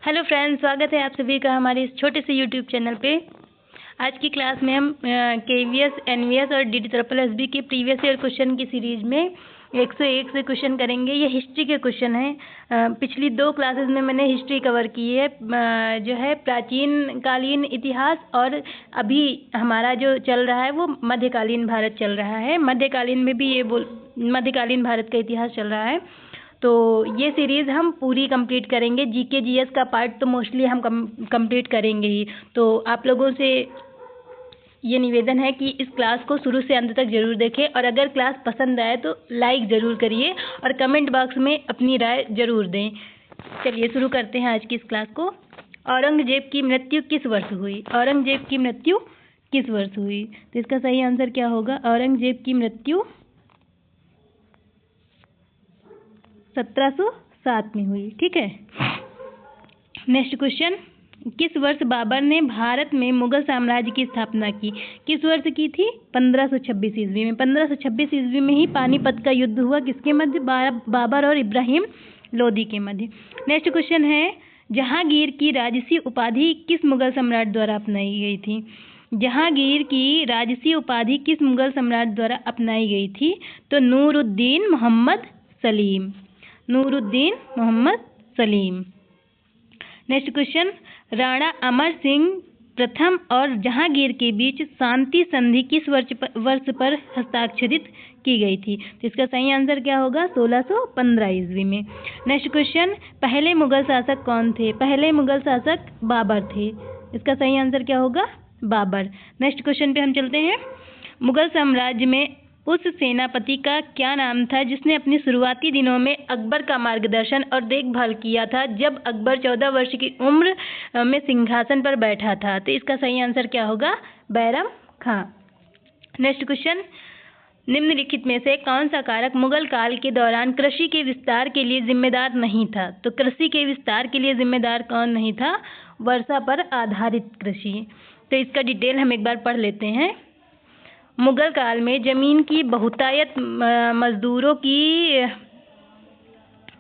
Hello friends, स्वागत है आप सभी का हमारे इस छोटे से यूट्यूब चैनल पे। आज की क्लास में हम केवीएस, एनवीएस और DDSSB के प्रीवियस ईयर क्वेश्चन की सीरीज में 101 से क्वेश्चन करेंगे। ये हिस्ट्री के क्वेश्चन हैं। पिछली 2 क्लासेस में मैंने हिस्ट्री कवर की है, जो है प्राचीन कालीन इतिहास, और अभी हमारा जो चल रहा है वो मध्यकालीन भारत चल रहा है। मध्यकालीन में भी मध्यकालीन भारत का इतिहास चल रहा है। तो ये सीरीज़ हम पूरी कंप्लीट करेंगे। जीके जीएस का पार्ट तो मोस्टली हम कंप्लीट करेंगे ही। तो आप लोगों से ये निवेदन है कि इस क्लास को शुरू से अंत तक ज़रूर देखें, और अगर क्लास पसंद आए तो लाइक ज़रूर करिए और कमेंट बॉक्स में अपनी राय ज़रूर दें। चलिए शुरू करते हैं आज की इस क्लास को। औरंगजेब की मृत्यु किस वर्ष हुई? औरंगजेब की मृत्यु किस वर्ष हुई? तो इसका सही आंसर क्या होगा? औरंगजेब की मृत्यु 1707 में हुई। ठीक है। नेक्स्ट क्वेश्चन, किस वर्ष बाबर ने भारत में मुगल साम्राज्य की स्थापना की? किस वर्ष की थी? 1526 ईस्वी में। 1526 ईस्वी में ही पानीपत का युद्ध हुआ। किसके मध्य? बाबर और इब्राहिम लोदी के मध्य। नेक्स्ट क्वेश्चन है, जहांगीर की राजसी उपाधि किस मुगल सम्राट द्वारा अपनाई गई थी? जहांगीर की राजसी उपाधि किस मुगल सम्राट द्वारा अपनाई गई थी? तो नूरुद्दीन मोहम्मद सलीम। नूरुद्दीन मोहम्मद सलीम। नेक्स्ट क्वेश्चन, राणा अमर सिंह प्रथम और जहांगीर के बीच शांति संधि किस वर्ष पर हस्ताक्षरित की गई थी? तो इसका सही आंसर क्या होगा? 1615 ईस्वी में। नेक्स्ट क्वेश्चन, पहले मुगल शासक कौन थे? पहले मुगल शासक बाबर थे। इसका सही आंसर क्या होगा? बाबर। नेक्स्ट क्वेश्चन पे हम चलते हैं। मुगल साम्राज्य में उस सेनापति का क्या नाम था जिसने अपने शुरुआती दिनों में अकबर का मार्गदर्शन और देखभाल किया था जब अकबर 14 वर्ष की उम्र में सिंहासन पर बैठा था? तो इसका सही आंसर क्या होगा? बैरम खां। नेक्स्ट क्वेश्चन, निम्नलिखित में से कौन सा कारक मुगल काल के दौरान कृषि के विस्तार के लिए जिम्मेदार नहीं था? तो कृषि के विस्तार के लिए जिम्मेदार कौन नहीं था? वर्षा पर आधारित कृषि। तो इसका डिटेल हम एक बार पढ़ लेते हैं। मुगल काल में जमीन की बहुतायत, मजदूरों की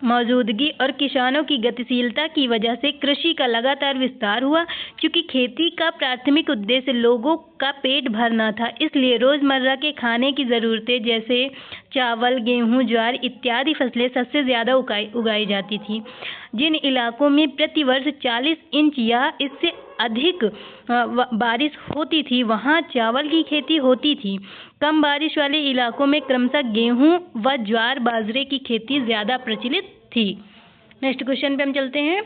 मौजूदगी और किसानों की गतिशीलता की वजह से कृषि का लगातार विस्तार हुआ। क्योंकि खेती का प्राथमिक उद्देश्य लोगों का पेट भरना था, इसलिए रोजमर्रा के खाने की ज़रूरतें जैसे चावल, गेहूं, ज्वार इत्यादि फसलें सबसे ज़्यादा उगाई जाती थी। जिन इलाकों में प्रतिवर्ष 40 इंच या इससे अधिक बारिश होती थी वहाँ चावल की खेती होती थी। कम बारिश वाले इलाकों में क्रमशः गेहूं व ज्वार बाजरे की खेती ज़्यादा प्रचलित थी। नेक्स्ट क्वेश्चन पे हम चलते हैं।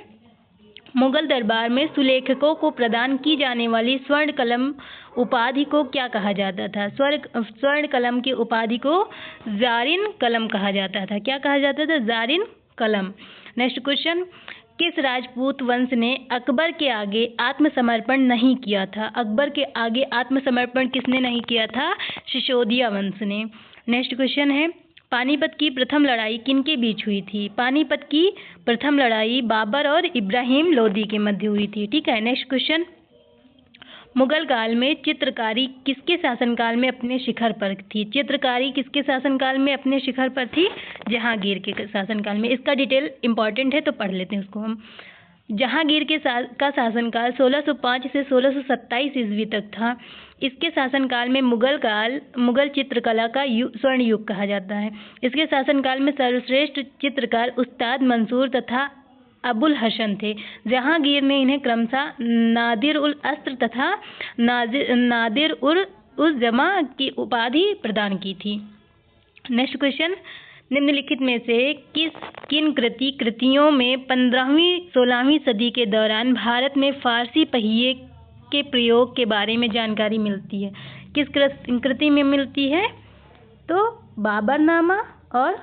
मुगल दरबार में सुलेखकों को प्रदान की जाने वाली स्वर्ण कलम उपाधि को क्या कहा जाता था? स्वर्ण कलम की उपाधि को जारिन कलम कहा जाता था। क्या कहा जाता था? जारिन कलम। नेक्स्ट क्वेश्चन, किस राजपूत वंश ने अकबर के आगे आत्मसमर्पण नहीं किया था? अकबर के आगे आत्मसमर्पण किसने नहीं किया था? सिसोदिया वंश ने। नेक्स्ट क्वेश्चन है, पानीपत की प्रथम लड़ाई किनके बीच हुई थी? पानीपत की प्रथम लड़ाई बाबर और इब्राहिम लोदी के मध्य हुई थी। ठीक है। नेक्स्ट क्वेश्चन, मुगल काल में चित्रकारी किसके शासनकाल में अपने शिखर पर थी? चित्रकारी किसके शासनकाल में अपने शिखर पर थी? जहांगीर के शासनकाल में। इसका डिटेल इंपॉर्टेंट है तो पढ़ लेते हैं उसको हम। जहांगीर का शासनकाल 1605 से 1627 ईस्वी तक था। इसके शासनकाल में मुगल चित्रकला का स्वर्ण युग कहा जाता है। इसके शासनकाल में सर्वश्रेष्ठ चित्रकार उस्ताद मंसूर तथा अबुल हसन थे। जहांगीर ने इन्हें क्रमशः नादिर उल अस्र तथा नादिर उल जमा की उपाधि प्रदान की थी। नेक्स्ट क्वेश्चन, निम्नलिखित में से किन कृतियों में 15वीं-16वीं सदी के दौरान भारत में फारसी पहिए के प्रयोग के बारे में जानकारी मिलती है? किस कृति में मिलती है? तो बाबरनामा और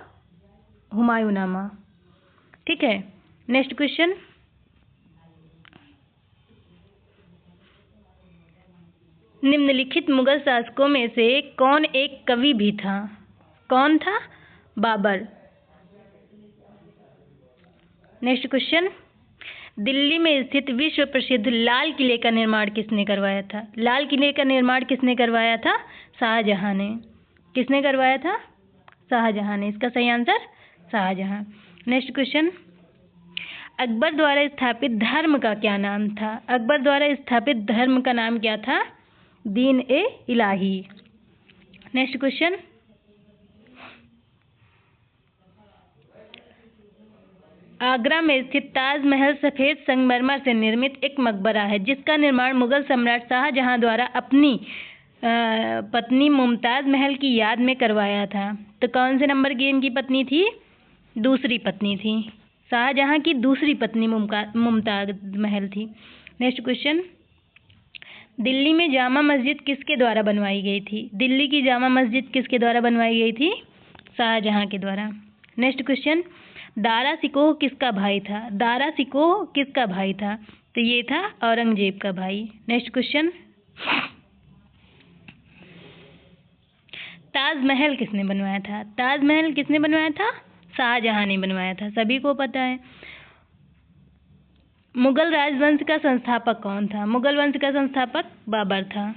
हुमायूंनामा। ठीक है। नेक्स्ट क्वेश्चन, निम्नलिखित मुगल शासकों में से कौन एक कवि भी था? कौन था? बाबर। नेक्स्ट क्वेश्चन, दिल्ली में स्थित विश्व प्रसिद्ध लाल किले का निर्माण किसने करवाया था? लाल किले का निर्माण किसने करवाया था? शाहजहां ने। किसने करवाया था? शाहजहां ने। इसका सही answer Shahjahan. Next question, Akbar द्वारा स्थापित धर्म का क्या नाम था? अकबर द्वारा स्थापित धर्म का नाम क्या था? दीन ए इलाही। नेक्स्ट क्वेश्चन, आगरा में स्थित ताजमहल सफेद संगमरमर से निर्मित एक मकबरा है जिसका निर्माण मुगल सम्राट शाहजहां द्वारा अपनी पत्नी मुमताज महल की याद में करवाया था। तो कौन से नंबर की इनकी पत्नी थी? दूसरी पत्नी थी। शाहजहां की दूसरी पत्नी मुमताज महल थी। नेक्स्ट क्वेश्चन, दिल्ली में जामा मस्जिद किसके द्वारा बनवाई गई थी? दिल्ली की जामा मस्जिद किसके द्वारा बनवाई गई थी? शाहजहां के द्वारा। नेक्स्ट क्वेश्चन, दारा शिकोह किसका भाई था? दारा शिकोह किसका भाई था? तो ये था औरंगजेब का भाई। नेक्स्ट क्वेश्चन, ताजमहल किसने बनवाया था? ताजमहल किसने बनवाया था? शाहजहां ने बनवाया था, सभी को पता है। मुगल राजवंश का संस्थापक कौन था? मुगल वंश का संस्थापक बाबर था।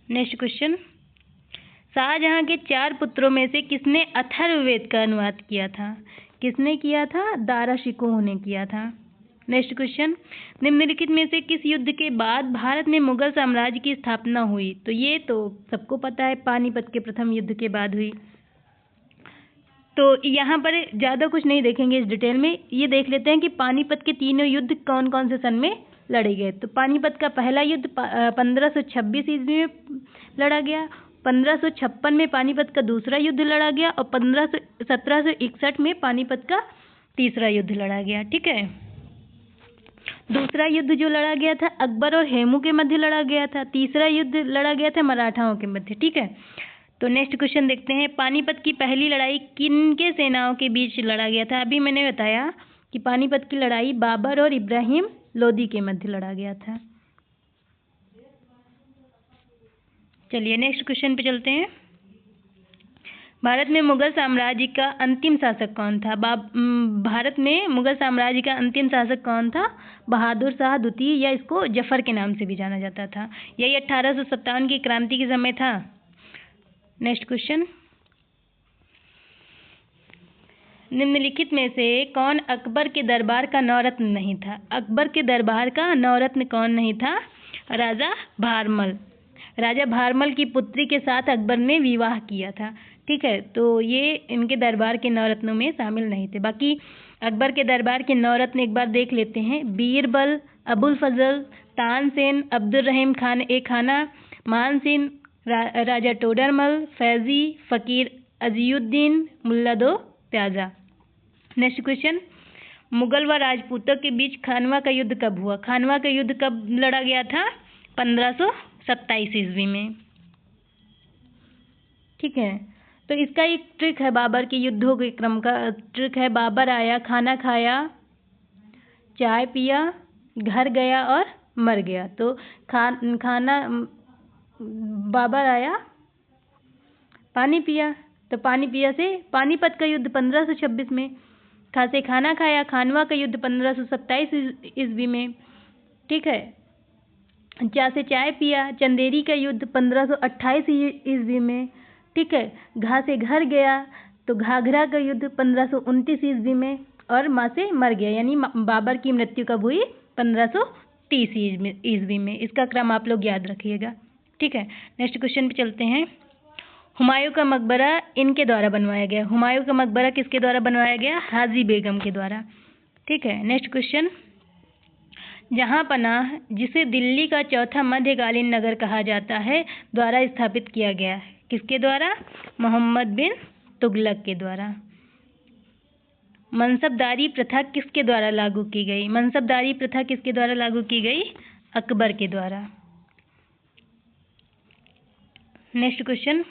नेक्स्ट क्वेश्चन, शाहजहां के 4 पुत्रों में से किसने अथर्ववेद का अनुवाद किया था? किसने किया था? दारा शिकोह ने किया था। नेक्स्ट क्वेश्चन, निम्नलिखित में से किस युद्ध के बाद भारत में मुगल साम्राज्य की स्थापना हुई? तो ये तो सबको पता है, पानीपत के प्रथम युद्ध के बाद हुई। तो यहाँ पर ज़्यादा कुछ नहीं देखेंगे इस डिटेल में, ये देख लेते हैं कि पानीपत के तीनों युद्ध कौन कौन से सन में लड़े गए। तो पानीपत का पहला युद्ध 1526 ईस्वी में लड़ा गया, 1556 में पानीपत का दूसरा युद्ध लड़ा गया और 1761 में पानीपत का तीसरा युद्ध लड़ा गया। ठीक है, दूसरा युद्ध जो लड़ा गया था अकबर और हेमू के मध्य लड़ा गया था, तीसरा युद्ध लड़ा गया था मराठाओं के मध्य। ठीक है, तो नेक्स्ट क्वेश्चन देखते हैं, पानीपत की पहली लड़ाई किनके सेनाओं के बीच लड़ा गया था? अभी मैंने बताया कि पानीपत की लड़ाई बाबर और इब्राहिम लोदी के मध्य लड़ा गया था। चलिए नेक्स्ट क्वेश्चन पे चलते हैं। भारत में मुगल साम्राज्य का अंतिम शासक कौन था? भारत में मुगल साम्राज्य का अंतिम शासक कौन था? बहादुर शाह द्वितीय, या इसको जफर के नाम से भी जाना जाता था। यही 1857 की क्रांति के समय था। नेक्स्ट क्वेश्चन, निम्नलिखित में से कौन अकबर के दरबार का नौरत्न नहीं था? अकबर के दरबार का नौरत्न कौन नहीं था? राजा भारमल। राजा भारमल की पुत्री के साथ अकबर ने विवाह किया था। ठीक है, तो ये इनके दरबार के नौरत्नों में शामिल नहीं थे। बाकी अकबर के दरबार के नौरत्न एक बार देख लेते हैं। बीरबल, अबुल फजल, तानसेन, अब्दुल रहीम खान ए खाना, मानसिंह, राजा टोडरमल, फैजी, फ़कीर अजीउद्दीन, मुल्ला दो प्याजा। नेक्स्ट क्वेश्चन, मुगल व राजपूतों के बीच खानवा का युद्ध कब हुआ? खानवा का युद्ध कब लड़ा गया था? 1527 ईस्वी में। ठीक है, तो इसका एक ट्रिक है, बाबर के युद्धों के क्रम का ट्रिक है। बाबर आया, खाना खाया, चाय पिया, घर गया और मर गया। तो खाना बाबर आया, पानी पिया, तो पानी पिया से पानीपत का युद्ध 1526 में, खा से खाना खाया, खानवा का युद्ध 1527 ईस्वी में। ठीक है, चा से चाय पिया, चंदेरी का युद्ध 1528 ईस्वी में। ठीक है, घा से घर गया, तो घाघरा का युद्ध 1529 ईस्वी में, और माँ से मर गया, यानी बाबर की मृत्यु कब हुई? 1530 ईस्वी में। इसका क्रम आप लोग याद रखिएगा। ठीक है, नेक्स्ट क्वेश्चन पे चलते हैं। हुमायूं का मकबरा इनके द्वारा बनवाया गया। हुमायूं का मकबरा किसके द्वारा बनवाया गया? हाजी बेगम के द्वारा। ठीक है, नेक्स्ट क्वेश्चन, जहां पनाह, जिसे दिल्ली का चौथा मध्यकालीन नगर कहा जाता है, द्वारा स्थापित किया गया है। किसके द्वारा? मोहम्मद बिन तुगलक के द्वारा। मनसबदारी प्रथा किसके द्वारा लागू की गई? मनसबदारी प्रथा किसके द्वारा लागू की गई? अकबर के द्वारा। नेक्स्ट क्वेश्चन,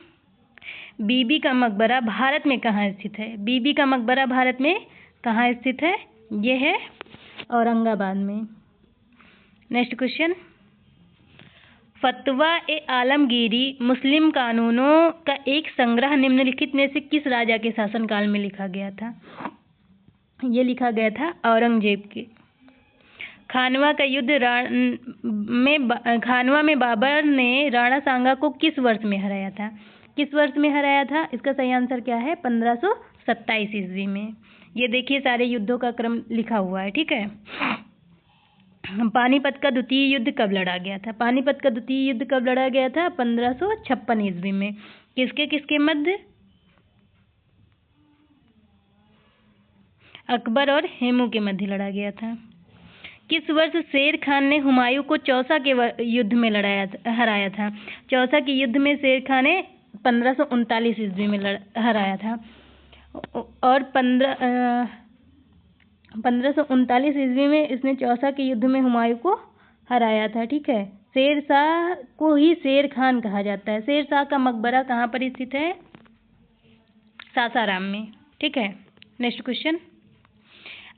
बीबी का मकबरा भारत में कहाँ स्थित है? बीबी का मकबरा भारत में कहाँ स्थित है? यह है औरंगाबाद में। नेक्स्ट क्वेश्चन, फतवा ए आलमगीरी मुस्लिम कानूनों का एक संग्रह निम्नलिखित में से किस राजा के शासनकाल में लिखा गया था? ये लिखा गया था औरंगजेब के। खानवा का युद्ध खानवा में बाबर ने राणा सांगा को किस वर्ष में हराया था? किस वर्ष में हराया था? इसका सही आंसर क्या है? 1527 ईस्वी में। ये देखिए सारे युद्धों का क्रम लिखा हुआ है, ठीक है। पानीपत का द्वितीय युद्ध कब लड़ा गया था? पानीपत का द्वितीय युद्ध कब लड़ा गया था? 1556 ईस्वी में। किसके किसके मध्य? अकबर और हेमू के मध्य लड़ा गया था। किस वर्ष शेर खान ने हुमायूं को चौसा के युद्ध में हराया था? चौसा के युद्ध में शेर खान ने 1539 ईस्वी में हराया था। और 1539 ईस्वी में इसने चौसा के युद्ध में हुमायूं को हराया था, ठीक है। शेर शाह को ही शेर खान कहा जाता है। शेर शाह का मकबरा कहाँ पर स्थित है? सासाराम में, ठीक है। Next question.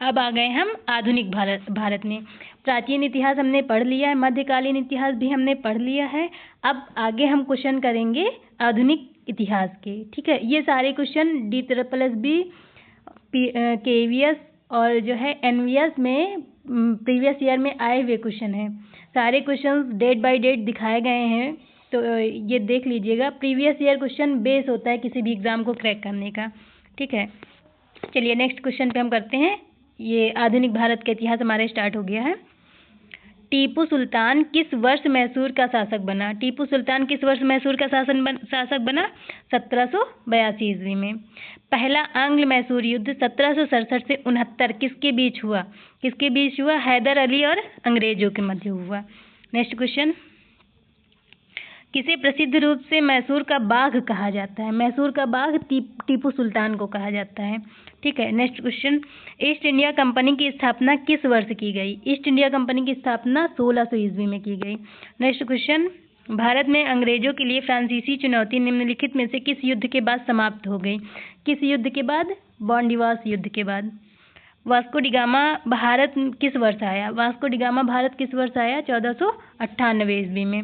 अब आ गए हम आधुनिक भारत में। प्राचीन इतिहास हमने पढ़ लिया है, मध्यकालीन इतिहास भी हमने पढ़ लिया है। अब आगे हम क्वेश्चन करेंगे आधुनिक इतिहास के, ठीक है। ये सारे क्वेश्चन DSSB KVS और जो है NVS में प्रीवियस ईयर में आए हुए क्वेश्चन हैं। सारे क्वेश्चन डेट बाय डेट दिखाए गए हैं, तो ये देख लीजिएगा। प्रीवियस ईयर क्वेश्चन बेस होता है किसी भी एग्जाम को क्रैक करने का, ठीक है। चलिए नेक्स्ट क्वेश्चन पे हम करते हैं। ये आधुनिक भारत का इतिहास हमारे स्टार्ट हो गया है। टीपू सुल्तान किस वर्ष मैसूर का शासक बना? टीपू सुल्तान किस वर्ष मैसूर का शासक बना? 1782 ईस्वी में। पहला आंग्ल मैसूर युद्ध 1767 से 69 किसके बीच हुआ? किसके बीच हुआ? हैदर अली और अंग्रेजों के मध्य हुआ। Next question. किसे प्रसिद्ध रूप से मैसूर का बाघ कहा जाता है? मैसूर का बाघ टीपू सुल्तान को कहा जाता है, ठीक है। Next question. East India company की स्थापना किस वर्ष की गई? ईस्ट इंडिया कंपनी की स्थापना 1600 ईस्वी में की गई। Next question. भारत में अंग्रेजों के लिए फ्रांसीसी चुनौती निम्नलिखित में से किस युद्ध के बाद समाप्त हो गई? किस युद्ध के बाद? बॉन्डिवास युद्ध के बाद। वास्को डी गामा भारत किस वर्ष आया? वास्को डी गामा भारत किस वर्ष आया? 1498 ईस्वी में।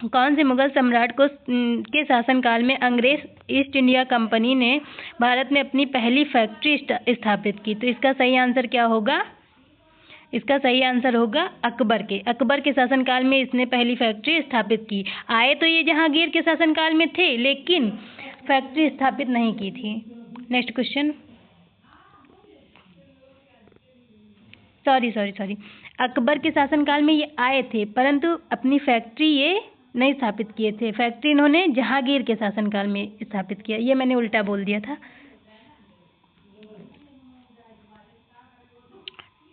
कौन से मुगल सम्राट के शासनकाल में अंग्रेज ईस्ट इंडिया कंपनी ने भारत में अपनी पहली फैक्ट्री स्थापित की? तो इसका सही आंसर क्या होगा? इसका सही आंसर होगा अकबर के शासनकाल में इसने पहली फैक्ट्री स्थापित की। आए तो ये जहांगीर के शासनकाल में थे, लेकिन फैक्ट्री स्थापित नहीं की थी। Next question. सॉरी अकबर के शासनकाल में ये आए थे, परंतु अपनी फैक्ट्री ये नहीं स्थापित किए थे। फैक्ट्री इन्होंने जहांगीर के शासनकाल में स्थापित किया। ये मैंने उल्टा बोल दिया था।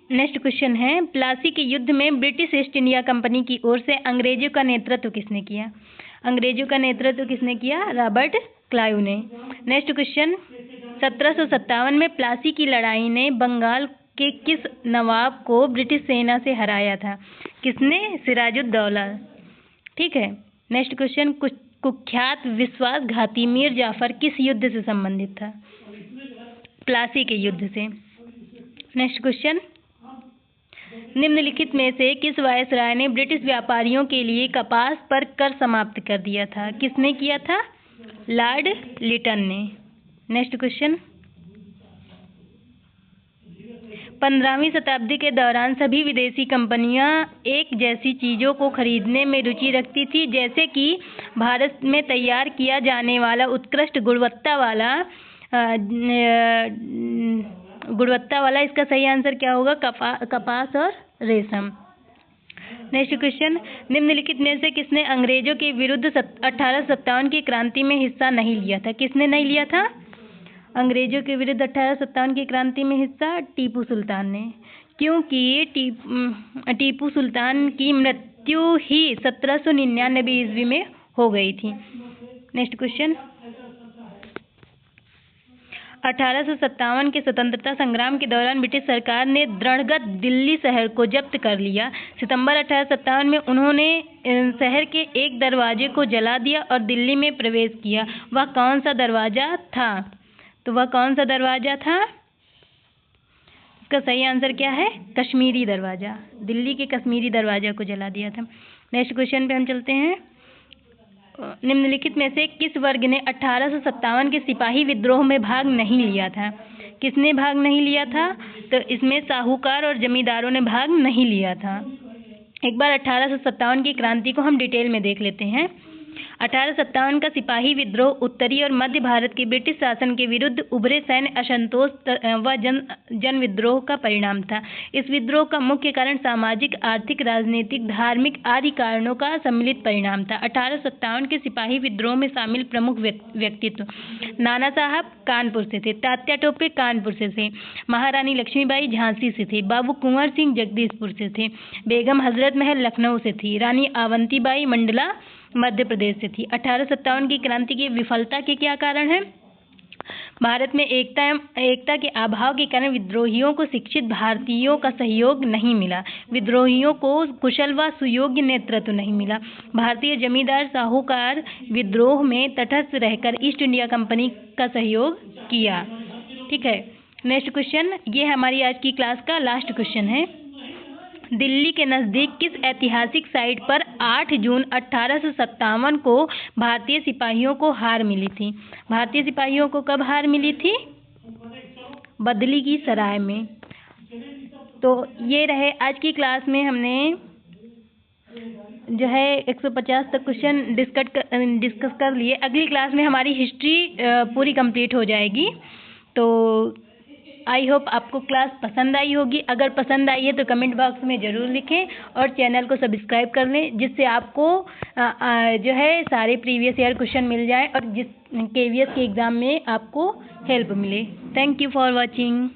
नेक्स्ट क्वेश्चन है, प्लासी के युद्ध में ब्रिटिश ईस्ट इंडिया कंपनी की ओर से अंग्रेजों का नेतृत्व किसने किया? अंग्रेजों का नेतृत्व किसने किया? रॉबर्ट क्लाइव ने। Next question. 1757 में प्लासी की लड़ाई ने बंगाल के किस नवाब को ब्रिटिश सेना से हराया था? किसने? सिराजुद्दौला, ठीक है। Next question. कुख्यात विश्वासघाती मीर जाफर किस युद्ध से संबंधित था? प्लासी के युद्ध से। Next question. निम्नलिखित में से किस वायसराय ने ब्रिटिश व्यापारियों के लिए कपास पर कर समाप्त कर दिया था? किसने किया था? लॉर्ड लिटन ने। Next question. 15वीं शताब्दी के दौरान सभी विदेशी कंपनियां एक जैसी चीज़ों को खरीदने में रुचि रखती थी, जैसे कि भारत में तैयार किया जाने वाला उत्कृष्ट गुणवत्ता वाला इसका सही आंसर क्या होगा? कपास और रेशम। Next question. निम्नलिखित में से किसने अंग्रेजों के विरुद्ध 1857 की क्रांति में हिस्सा नहीं लिया था? किसने नहीं लिया था अंग्रेजों के विरुद्ध 1857 की क्रांति में हिस्सा? टीपू सुल्तान ने, क्योंकि टीपू सुल्तान की मृत्यु ही 1799 ईस्वी में हो गई थी। Next question. 1857 के स्वतंत्रता संग्राम के दौरान ब्रिटिश सरकार ने दृढ़गत दिल्ली शहर को जब्त कर लिया। सितंबर 1857 में उन्होंने शहर के एक दरवाजे को जला दिया और दिल्ली में प्रवेश किया। वह कौन सा दरवाजा था? तो वह कौन सा दरवाजा था? इसका सही आंसर क्या है? कश्मीरी दरवाजा। दिल्ली के कश्मीरी दरवाजा को जला दिया था। नेक्स्ट क्वेश्चन पे हम चलते हैं। निम्नलिखित में से किस वर्ग ने 1857 के सिपाही विद्रोह में भाग नहीं लिया था? किसने भाग नहीं लिया था? तो इसमें साहूकार और जमींदारों ने भाग नहीं लिया था। एक बार 1857 की क्रांति को हम डिटेल में देख लेते हैं। 1857 का सिपाही विद्रोह उत्तरी और मध्य भारत के ब्रिटिश शासन के विरुद्ध उभरे सैन्य असंतोष व जन विद्रोह का परिणाम था। इस विद्रोह का मुख्य कारण सामाजिक, आर्थिक, राजनीतिक, धार्मिक आदि कारणों का सम्मिलित परिणाम था। 1857 के सिपाही विद्रोह में शामिल प्रमुख व्यक्तित्व: नाना साहब कानपुर से थे, तात्या टोपे कानपुर से थे, महारानी लक्ष्मीबाई झांसी से थे, बाबू कुंवर सिंह जगदीशपुर से थे, बेगम हजरत महल लखनऊ से थी, रानी अवंतीबाई मंडला मध्य प्रदेश से थी। 1857 की क्रांति की विफलता के क्या कारण हैं? भारत में एकता के अभाव के कारण विद्रोहियों को शिक्षित भारतीयों का सहयोग नहीं मिला। विद्रोहियों को कुशल व सुयोग्य नेतृत्व नहीं मिला। भारतीय जमींदार साहूकार विद्रोह में तटस्थ रहकर ईस्ट इंडिया कंपनी का सहयोग किया। ठीक है, नेक्स्ट क्वेश्चन, ये हमारी आज की क्लास का लास्ट क्वेश्चन है। दिल्ली के नज़दीक किस ऐतिहासिक साइट पर 8 जून 1857 को भारतीय सिपाहियों को हार मिली थी? भारतीय सिपाहियों को कब हार मिली थी? बदली की सराय में। तो ये रहे आज की क्लास में, हमने जो है 150 तक क्वेश्चन डिस्कस कर लिए। अगली क्लास में हमारी हिस्ट्री पूरी कंप्लीट हो जाएगी। तो आई होप आपको क्लास पसंद आई होगी। अगर पसंद आई है तो कमेंट बॉक्स में ज़रूर लिखें और चैनल को सब्सक्राइब कर लें, जिससे आपको जो है सारे प्रीवियस ईयर क्वेश्चन मिल जाए और जिस KVS के एग्ज़ाम में आपको हेल्प मिले। Thank you for watching.